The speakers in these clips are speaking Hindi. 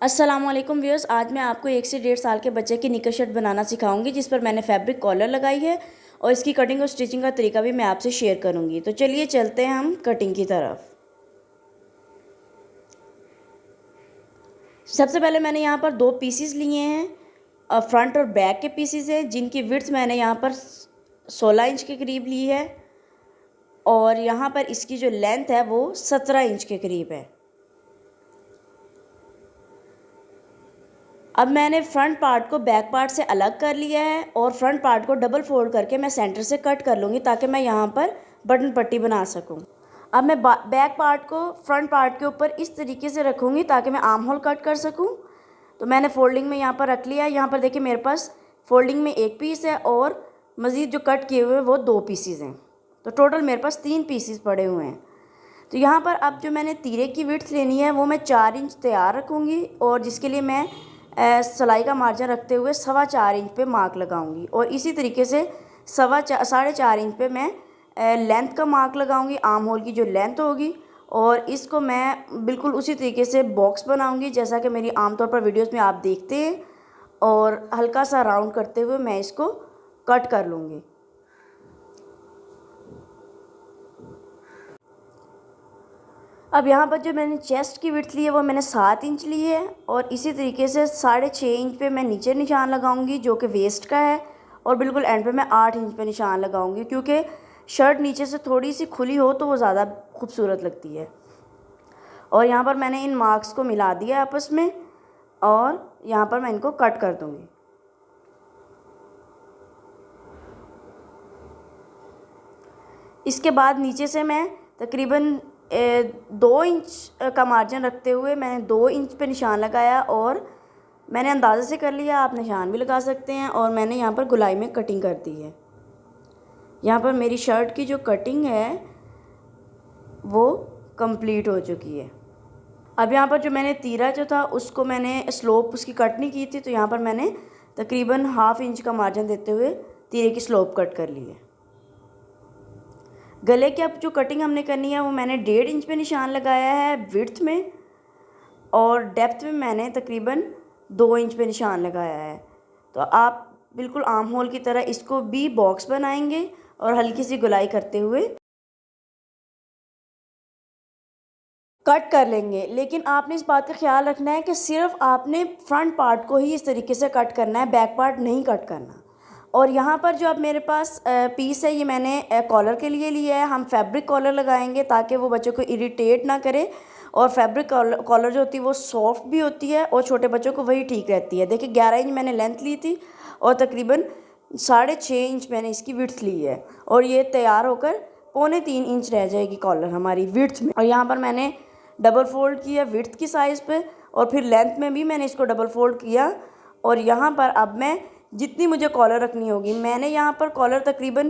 अस्सलामुअलैकुम व्यूअर्स, आज मैं आपको 1 से 1.5 साल के बच्चे की निकर शर्ट बनाना सिखाऊंगी, जिस पर मैंने फैब्रिक कॉलर लगाई है और इसकी कटिंग और स्टिचिंग का तरीका भी मैं आपसे शेयर करूंगी। तो चलिए चलते हैं हम कटिंग की तरफ। सबसे पहले मैंने यहाँ पर 2 पीसीस लिए हैं, फ्रंट और बैक के पीसीस हैं, जिनकी विड्थ मैंने यहाँ पर 16 इंच के करीब ली है और यहाँ पर इसकी जो लेंथ है वो 17 इंच के करीब है। अब मैंने फ्रंट पार्ट को बैक पार्ट से अलग कर लिया है और फ्रंट पार्ट को डबल फोल्ड करके मैं सेंटर से कट कर लूँगी ताकि मैं यहाँ पर बटन पट्टी बना सकूँ। अब मैं बैक पार्ट को फ्रंट पार्ट के ऊपर इस तरीके से रखूँगी ताकि मैं आर्म होल कट कर सकूँ। तो मैंने फोल्डिंग में यहाँ पर रख लिया है। यहाँ पर देखिए मेरे पास फोल्डिंग में 1 पीस है और मज़ीद जो कट किए हुए वो 2 पीसीज हैं। तो टोटल मेरे पास 3 पीसीज पड़े हुए हैं। तो यहाँ पर अब जो मैंने तीरे की विड्थ लेनी है वो मैं 4 इंच तैयार रखूँगी और जिसके लिए मैं सिलाई का मार्जिन रखते हुए 4.25 इंच पे मार्क लगाऊंगी और इसी तरीके से 4.5 इंच पे मैं लेंथ का मार्क लगाऊंगी, आर्म होल की जो लेंथ होगी। और इसको मैं बिल्कुल उसी तरीके से बॉक्स बनाऊंगी जैसा कि मेरी आमतौर पर वीडियोस में आप देखते हैं और हल्का सा राउंड करते हुए मैं इसको कट कर लूँगी। अब यहाँ पर जो मैंने चेस्ट की विड्थ ली है वो मैंने 7 इंच ली है और इसी तरीके से 6.5 इंच पे मैं नीचे निशान लगाऊंगी जो कि वेस्ट का है और बिल्कुल एंड पे मैं 8 इंच पे निशान लगाऊंगी, क्योंकि शर्ट नीचे से थोड़ी सी खुली हो तो वो ज़्यादा खूबसूरत लगती है। और यहाँ पर मैंने इन मार्क्स को मिला दिया आपस में और यहाँ पर मैं इनको कट कर दूँगी। इसके बाद नीचे से मैं तकरीबन 2 इंच का मार्जिन रखते हुए मैंने 2 इंच पे निशान लगाया और मैंने अंदाज़े से कर लिया, आप निशान भी लगा सकते हैं। और मैंने यहाँ पर गुलाई में कटिंग कर दी है। यहाँ पर मेरी शर्ट की जो कटिंग है वो कंप्लीट हो चुकी है। अब यहाँ पर जो मैंने तीरा जो था उसको मैंने स्लोप उसकी कट नहीं की थी, तो यहाँ पर मैंने तकरीबन 1/2 इंच का मार्जिन देते हुए तीरे की स्लोप कट कर ली है। गले की अब जो कटिंग हमने करनी है वो मैंने 1.5 इंच पे निशान लगाया है विड्थ में और डेप्थ में मैंने तकरीबन 2 इंच पे निशान लगाया है। तो आप बिल्कुल आर्म होल की तरह इसको भी बॉक्स बनाएंगे और हल्की सी गुलाई करते हुए कट कर लेंगे। लेकिन आपने इस बात का ख्याल रखना है कि सिर्फ आपने फ्रंट पार्ट को ही इस तरीके से कट करना है, बैक पार्ट नहीं कट करना। और यहाँ पर जो अब मेरे पास पीस है ये मैंने कॉलर के लिए लिया है। हम फैब्रिक कॉलर लगाएंगे ताकि वो बच्चों को इरिटेट ना करे और फैब्रिक कॉलर जो होती है वो सॉफ्ट भी होती है और छोटे बच्चों को वही ठीक रहती है। देखिए 11 इंच मैंने लेंथ ली थी और तकरीबन 6.5 इंच मैंने इसकी विड्थ ली है और ये तैयार होकर 2.25 इंच रह जाएगी कॉलर हमारी विड्थ में। और यहाँ पर मैंने डबल फोल्ड किया विड्थ की साइज़ पे और फिर लेंथ में भी मैंने इसको डबल फोल्ड किया। और यहाँ पर अब मैं जितनी मुझे कॉलर रखनी होगी, मैंने यहाँ पर कॉलर तकरीबन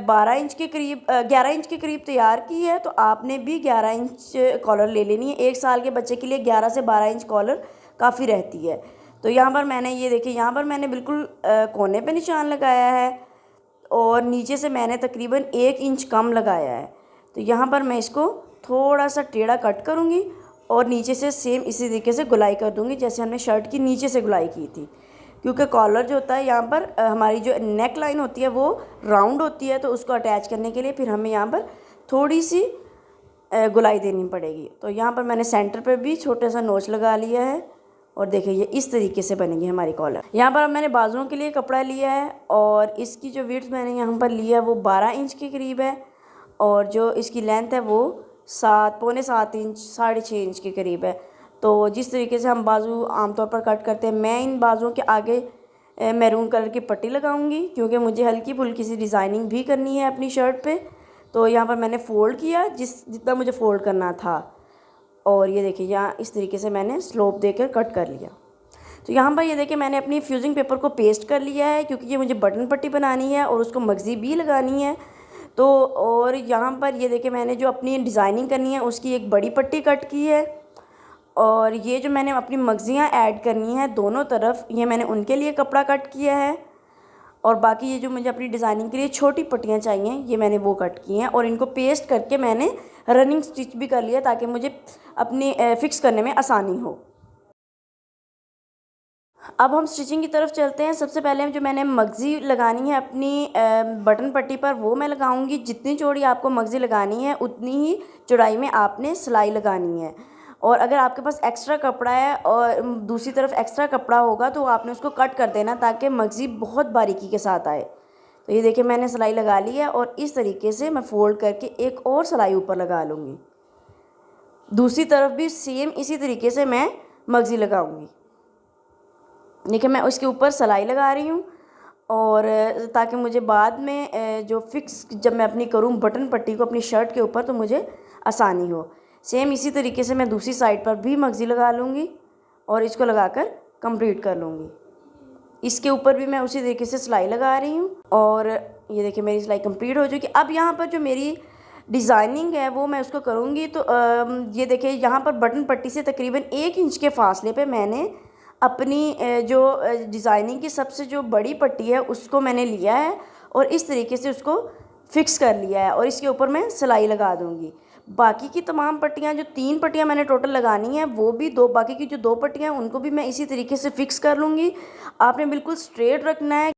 12 इंच के करीब 11 इंच के करीब तैयार की है, तो आपने भी 11 इंच कॉलर ले लेनी है। 1 साल के बच्चे के लिए 11 से 12 इंच कॉलर काफ़ी रहती है। तो यहाँ पर मैंने ये देखिए यहाँ पर मैंने बिल्कुल कोने पे निशान लगाया है और नीचे से मैंने तकरीबन 1 इंच कम लगाया है। तो यहाँ पर मैं इसको थोड़ा सा टेढ़ा कट करूँगी और नीचे से सेम इसी तरीके से गुलाई कर दूँगी जैसे हमने शर्ट की नीचे से गुलाई की थी, क्योंकि कॉलर जो होता है यहाँ पर हमारी जो नेक लाइन होती है वो राउंड होती है, तो उसको अटैच करने के लिए फिर हमें यहाँ पर थोड़ी सी गुलाई देनी पड़ेगी। तो यहाँ पर मैंने सेंटर पर भी छोटा सा नोच लगा लिया है और देखिए ये इस तरीके से बनेगी हमारी कॉलर। यहाँ पर अब मैंने बाजुओं के लिए कपड़ा लिया है और इसकी जो विड्थ मैंने यहाँ पर लिया है वो 12 इंच के करीब है और जो इसकी लेंथ है वो 7.25 इंच 6.5 इंच के करीब है। तो जिस तरीके से हम बाजू आमतौर पर कट करते हैं, मैं इन बाजुओं के आगे मैरून कलर की पट्टी लगाऊंगी क्योंकि मुझे हल्की फुल्की सी डिज़ाइनिंग भी करनी है अपनी शर्ट पे। तो यहाँ पर मैंने फ़ोल्ड किया जितना मुझे फ़ोल्ड करना था और ये देखिए यहाँ इस तरीके से मैंने स्लोप देकर कट कर लिया। तो यहाँ पर ये देखिए मैंने अपनी फ्यूजिंग पेपर को पेस्ट कर लिया है क्योंकि ये मुझे बटन पट्टी बनानी है और उसको मगज़ी भी लगानी है। तो और यहाँ पर ये देखिए मैंने जो अपनी डिज़ाइनिंग करनी है उसकी एक बड़ी पट्टी कट की है और ये जो मैंने अपनी मगजियाँ ऐड करनी है दोनों तरफ, ये मैंने उनके लिए कपड़ा कट किया है। और बाकी ये जो मुझे अपनी डिज़ाइनिंग के लिए छोटी पट्टियाँ चाहिए ये मैंने वो कट की हैं और इनको पेस्ट करके मैंने रनिंग स्टिच भी कर लिया ताकि मुझे अपनी फ़िक्स करने में आसानी हो। अब हम स्टिचिंग की तरफ चलते हैं। सबसे पहले जो मैंने मगज़ी लगानी है अपनी बटन पट्टी पर, वो मैं लगाऊंगी। जितनी चौड़ी आपको मगज़ी लगानी है उतनी ही चौड़ाई में आपने सिलाई लगानी है। और अगर आपके पास एक्स्ट्रा कपड़ा है और दूसरी तरफ एक्स्ट्रा कपड़ा होगा तो आपने उसको कट कर देना ताकि मगज़ी बहुत बारीकी के साथ आए। तो ये देखिए मैंने सिलाई लगा ली है और इस तरीके से मैं फ़ोल्ड करके एक और सिलाई ऊपर लगा लूँगी। दूसरी तरफ भी सेम इसी तरीके से मैं मगज़ी लगाऊंगी। देखिए मैं उसके ऊपर सिलाई लगा रही हूँ और ताकि मुझे बाद में जो फिक्स जब मैं अपनी करूँ बटन पट्टी को अपनी शर्ट के ऊपर तो मुझे आसानी हो। सेम इसी तरीके से मैं दूसरी साइड पर भी मगज़ी लगा लूँगी और इसको लगाकर कंप्लीट कर लूँगी। इसके ऊपर भी मैं उसी तरीके से सिलाई लगा रही हूँ और ये देखिए मेरी सिलाई कंप्लीट हो चुकी है। अब यहाँ पर जो मेरी डिज़ाइनिंग है वो मैं उसको करूँगी। तो ये देखिए यहाँ पर बटन पट्टी से तकरीबन 1 इंच के फासले पे मैंने अपनी जो डिज़ाइनिंग की सबसे जो बड़ी पट्टी है उसको मैंने लिया है और इस तरीके से उसको फ़िक्स कर लिया है और इसके ऊपर मैं सिलाई लगा दूँगी। बाकी की तमाम पट्टियाँ जो 3 पट्टियाँ मैंने टोटल लगानी है वो भी बाकी की जो 2 पट्टियाँ हैं उनको भी मैं इसी तरीके से फ़िक्स कर लूँगी। आपने बिल्कुल स्ट्रेट रखना है।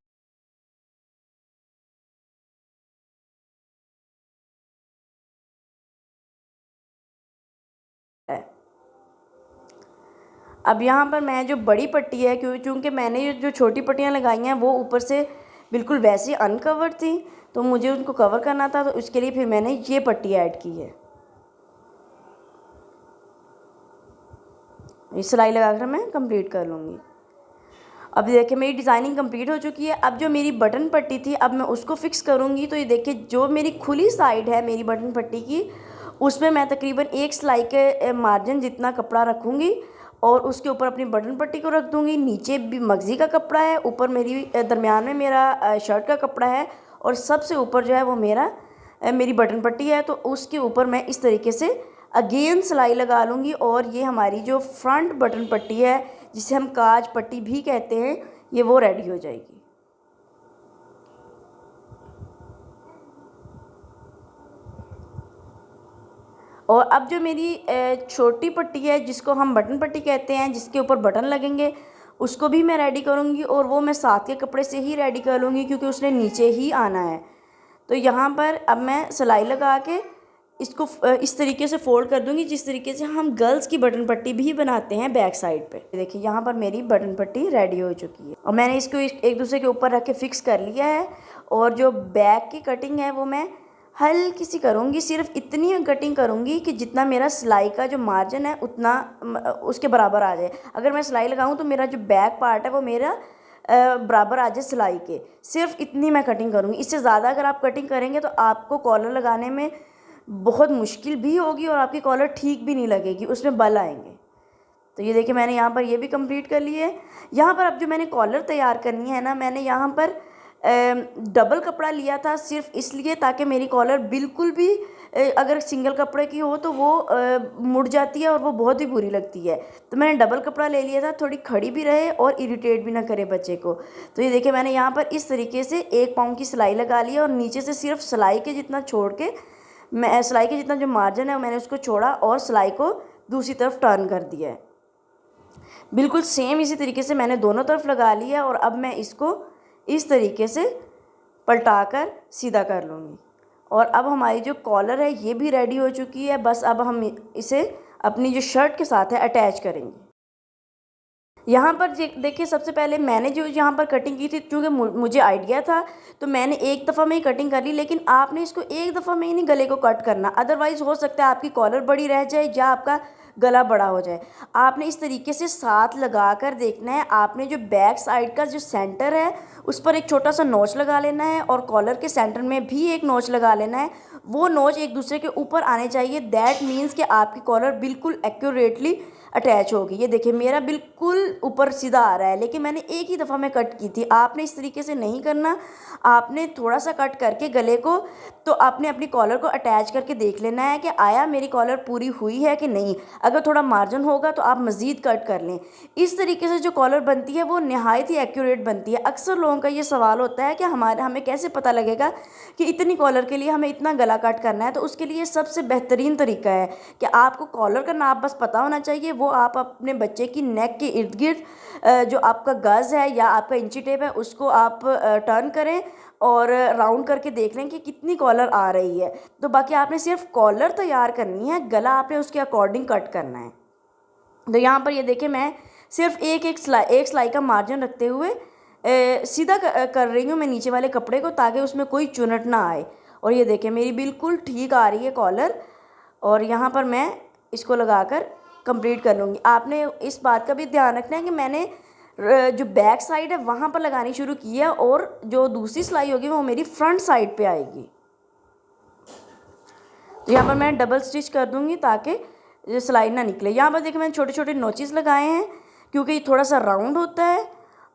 अब यहाँ पर मैं जो बड़ी पट्टी है चूँकि मैंने जो छोटी पट्टियाँ लगाई हैं वो ऊपर से बिल्कुल वैसे अनकवर्ड थी तो मुझे उनको कवर करना था, तो उसके लिए फिर मैंने ये पट्टी ऐड की है। ये सिलाई लगाकर मैं कंप्लीट कर लूँगी। अब देखिए मेरी डिज़ाइनिंग कंप्लीट हो चुकी है। अब जो मेरी बटन पट्टी थी अब मैं उसको फ़िक्स करूँगी। तो ये देखिए जो मेरी खुली साइड है मेरी बटन पट्टी की उसमें मैं तकरीबन 1 सिलाई के मार्जिन जितना कपड़ा रखूँगी और उसके ऊपर अपनी बटन पट्टी को रख दूँगी। नीचे भी मगज़ी का कपड़ा है, ऊपर मेरी दरमियान में मेरा शर्ट का कपड़ा है और सबसे ऊपर जो है वो मेरी बटन पट्टी है। तो उसके ऊपर मैं इस तरीके से अगेन सिलाई लगा लूँगी और ये हमारी जो फ्रंट बटन पट्टी है जिसे हम काज पट्टी भी कहते हैं ये वो रेडी हो जाएगी। और अब जो मेरी छोटी पट्टी है जिसको हम बटन पट्टी कहते हैं जिसके ऊपर बटन लगेंगे उसको भी मैं रेडी करूँगी और वो मैं साथ के कपड़े से ही रेडी कर लूँगी क्योंकि उसने नीचे ही आना है। तो यहाँ पर अब मैं सिलाई लगा के इसको इस तरीके से फ़ोल्ड कर दूँगी जिस तरीके से हम गर्ल्स की बटन पट्टी भी बनाते हैं बैक साइड पे। देखिए यहाँ पर मेरी बटन पट्टी रेडी हो चुकी है और मैंने इसको एक दूसरे के ऊपर रख के फ़िक्स कर लिया है। और जो बैक की कटिंग है वो मैं हल्की सी करूँगी, सिर्फ इतनी कटिंग करूँगी कि जितना मेरा सिलाई का जो मार्जिन है उतना उसके बराबर आ जाए। अगर मैं सिलाई लगाऊँ तो मेरा जो बैक पार्ट है वो मेरा बराबर आ जाए सिलाई के, सिर्फ इतनी मैं कटिंग करूँगी। इससे ज़्यादा अगर आप कटिंग करेंगे तो आपको कॉलर लगाने में बहुत मुश्किल भी होगी और आपकी कॉलर ठीक भी नहीं लगेगी, उसमें बल आएंगे। तो ये देखिए मैंने यहाँ पर ये भी कंप्लीट कर ली है। यहाँ पर अब जो मैंने कॉलर तैयार करनी है ना, मैंने यहाँ पर डबल कपड़ा लिया था सिर्फ इसलिए ताकि मेरी कॉलर बिल्कुल भी अगर सिंगल कपड़े की हो तो वो मुड़ जाती है और वो बहुत ही बुरी लगती है। तो मैंने डबल कपड़ा ले लिया था, थोड़ी खड़ी भी रहे और इरिटेट भी ना करे बच्चे को। तो ये देखिए मैंने यहाँ पर इस तरीके से 1 पाँव की सिलाई लगा ली है और नीचे से सिर्फ सिलाई के जितना छोड़ के मैं सिलाई के जितना जो मार्जिन है मैंने उसको छोड़ा और सिलाई को दूसरी तरफ टर्न कर दिया है। बिल्कुल सेम इसी तरीके से मैंने दोनों तरफ लगा लिया है और अब मैं इसको इस तरीके से पलटाकर सीधा कर लूँगी। और अब हमारी जो कॉलर है ये भी रेडी हो चुकी है। बस अब हम इसे अपनी जो शर्ट के साथ है अटैच करेंगे। यहाँ पर देखिए सबसे पहले मैंने जो यहाँ पर कटिंग की थी, क्योंकि मुझे आइडिया था तो मैंने एक दफ़ा में ही कटिंग कर ली। लेकिन आपने इसको एक दफ़ा में ही नहीं गले को कट करना, अदरवाइज़ हो सकता है आपकी कॉलर बड़ी रह जाए या आपका गला बड़ा हो जाए। आपने इस तरीके से साथ लगा कर देखना है। आपने जो बैक साइड का जो सेंटर है उस पर एक छोटा सा नोच लगा लेना है और कॉलर के सेंटर में भी एक नोच लगा लेना है। वो नोच एक दूसरे के ऊपर आने चाहिए। दैट मीन्स कि आपकी कॉलर बिल्कुल एक्यूरेटली अटैच होगी। ये देखिए मेरा बिल्कुल ऊपर सीधा आ रहा है, लेकिन मैंने एक ही दफ़ा में कट की थी। आपने इस तरीके से नहीं करना, आपने थोड़ा सा कट करके गले को तो आपने अपनी कॉलर को अटैच करके देख लेना है कि आया मेरी कॉलर पूरी हुई है कि नहीं। अगर थोड़ा मार्जिन होगा तो आप मज़ीद कट कर लें। इस तरीके से जो कॉलर बनती है वो नहायत ही एक्यूरेट बनती है। अक्सर लोगों का ये सवाल होता है कि हमें कैसे पता लगेगा कि इतनी कॉलर के लिए हमें इतना गला कट करना है। तो उसके लिए सबसे बेहतरीन तरीका है कि आपको कॉलर का नाप बस पता होना चाहिए, वो आप अपने बच्चे की नेक के इर्द गिर्द जो आपका गज़ है या आपका इंची टेप है उसको आप टर्न करें और राउंड करके देख लें कि कितनी कॉलर आ रही है। तो बाकी आपने सिर्फ कॉलर तैयार करनी है, गला आपने उसके अकॉर्डिंग कट करना है। तो यहाँ पर ये देखें मैं सिर्फ एक सिलाई का मार्जिन रखते हुए सीधा कर रही हूँ मैं नीचे वाले कपड़े को, ताकि उसमें कोई चुनट ना आए। और ये देखें मेरी बिल्कुल ठीक आ रही है कॉलर, और यहाँ पर मैं इसको लगाकर कंप्लीट कर लूँगी। आपने इस बात का भी ध्यान रखना है कि मैंने जो बैक साइड है वहाँ पर लगानी शुरू की है, और जो दूसरी सिलाई होगी वो मेरी फ्रंट साइड पे आएगी। तो यहाँ पर मैं डबल स्टिच कर दूँगी ताकि सिलाई ना निकले। यहाँ पर देखिए मैंने छोटे छोटे नोचेस लगाए हैं क्योंकि ये थोड़ा सा राउंड होता है,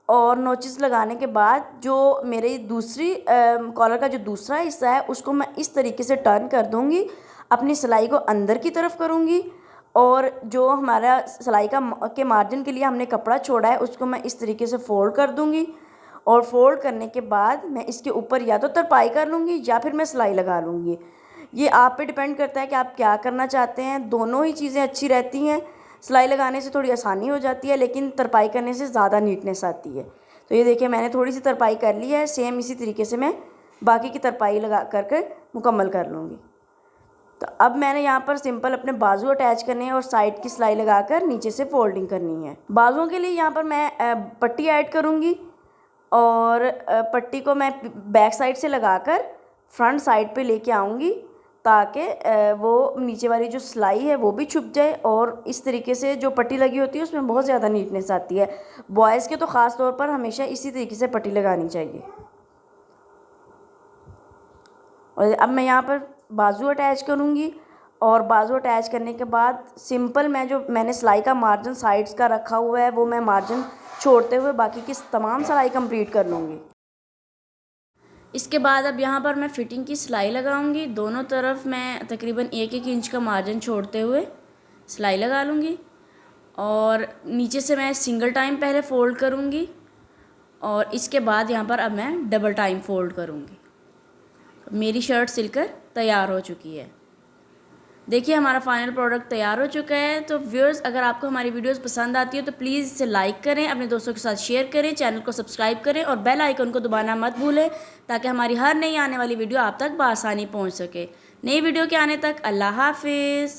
और नोचेस लगाने के बाद जो मेरी दूसरी कॉलर का जो दूसरा हिस्सा है उसको मैं इस तरीके से टर्न कर दूँगी, अपनी सिलाई को अंदर की तरफ करूँगी, और जो हमारा सिलाई के मार्जिन के लिए हमने कपड़ा छोड़ा है उसको मैं इस तरीके से फ़ोल्ड कर दूँगी। और फोल्ड करने के बाद मैं इसके ऊपर या तो तरपाई कर लूँगी या फिर मैं सिलाई लगा लूँगी। ये आप पे डिपेंड करता है कि आप क्या करना चाहते हैं। दोनों ही चीज़ें अच्छी रहती हैं। सिलाई लगाने से थोड़ी आसानी हो जाती है, लेकिन तरपाई करने से ज़्यादा नीटनेस आती है। तो ये देखिए मैंने थोड़ी सी तरपाई कर ली है। सेम इसी तरीके से मैं बाकी की तरपाई लगा करके मुकम्मल कर लूँगी। तो अब मैंने यहाँ पर सिंपल अपने बाजू अटैच करने हैं और साइड की सिलाई लगाकर नीचे से फोल्डिंग करनी है। बाजुओं के लिए यहाँ पर मैं पट्टी ऐड करूँगी, और पट्टी को मैं बैक साइड से लगाकर फ्रंट साइड पे लेके आऊँगी, ताकि वो नीचे वाली जो सिलाई है वो भी छुप जाए, और इस तरीके से जो पट्टी लगी होती है उसमें बहुत ज़्यादा नीटनेस आती है। बॉयज़ के तो ख़ास तौर पर हमेशा इसी तरीके से पट्टी लगानी चाहिए। और अब मैं यहाँ पर बाजू अटैच करूँगी, और बाजू अटैच करने के बाद सिंपल मैंने सिलाई का मार्जिन साइड्स का रखा हुआ है वो मैं मार्जिन छोड़ते हुए बाकी की तमाम सिलाई कंप्लीट कर लूँगी। इसके बाद अब यहाँ पर मैं फ़िटिंग की सिलाई लगाऊंगी। दोनों तरफ मैं तकरीबन 1-1 इंच का मार्जिन छोड़ते हुए सिलाई लगा लूँगी, और नीचे से मैं सिंगल टाइम पहले फ़ोल्ड करूँगी, और इसके बाद यहाँ पर अब मैं डबल टाइम फ़ोल्ड करूँगी। मेरी शर्ट सिलकर तैयार हो चुकी है। देखिए हमारा फाइनल प्रोडक्ट तैयार हो चुका है। तो व्यूअर्स, अगर आपको हमारी वीडियोस पसंद आती है तो प्लीज़ इसे लाइक करें, अपने दोस्तों के साथ शेयर करें, चैनल को सब्सक्राइब करें और बेल आइकन को दबाना मत भूलें, ताकि हमारी हर नई आने वाली वीडियो आप तक बआसानी पहुंच सके। नई वीडियो के आने तक अल्लाह हाफिज़।